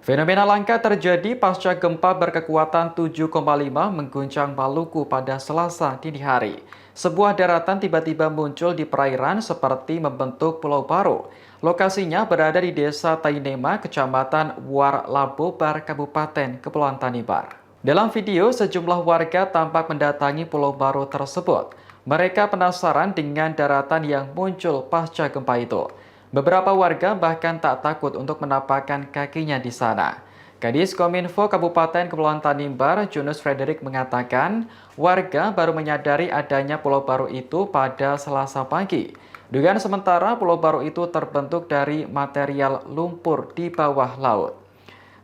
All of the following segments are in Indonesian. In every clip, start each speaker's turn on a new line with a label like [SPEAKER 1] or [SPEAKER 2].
[SPEAKER 1] Fenomena langka terjadi pasca gempa berkekuatan 7,5 mengguncang Maluku pada Selasa dini hari. Sebuah daratan tiba-tiba muncul di perairan seperti membentuk pulau baru. Lokasinya berada di Desa Tainema, Kecamatan Warlabobar, Kabupaten Kepulauan Tanimbar. Dalam video, sejumlah warga tampak mendatangi pulau baru tersebut. Mereka penasaran dengan daratan yang muncul pasca gempa itu. Beberapa warga bahkan tak takut untuk menapakkan kakinya di sana. Kadis Kominfo Kabupaten Kepulauan Tanimbar, Junus Frederick mengatakan, warga baru menyadari adanya pulau baru itu pada Selasa pagi. Dugaan sementara pulau baru itu terbentuk dari material lumpur di bawah laut.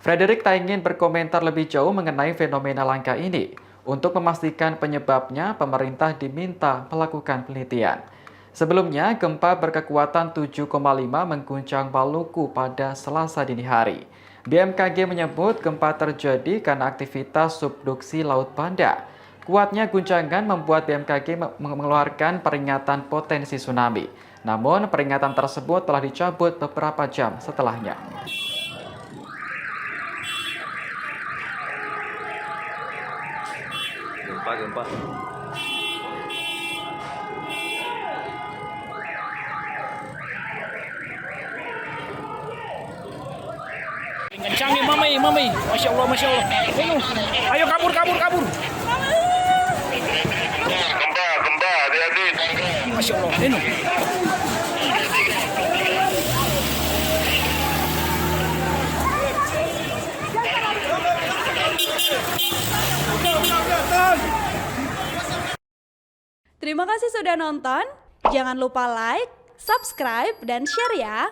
[SPEAKER 1] Frederick tak ingin berkomentar lebih jauh mengenai fenomena langka ini. Untuk memastikan penyebabnya, pemerintah diminta melakukan penelitian. Sebelumnya, gempa berkekuatan 7,5 mengguncang Maluku pada Selasa dini hari. BMKG menyebut gempa terjadi karena aktivitas subduksi Laut Banda. Kuatnya guncangan membuat BMKG mengeluarkan peringatan potensi tsunami. Namun, peringatan tersebut telah dicabut beberapa jam setelahnya.
[SPEAKER 2] Gempa.
[SPEAKER 3] Kencang nih mami. Masya Allah. Ayo kabur.
[SPEAKER 4] Gempa, hati-hati.
[SPEAKER 3] Masya Allah, ini.
[SPEAKER 5] Terima kasih sudah nonton. Jangan lupa like, subscribe, dan share ya.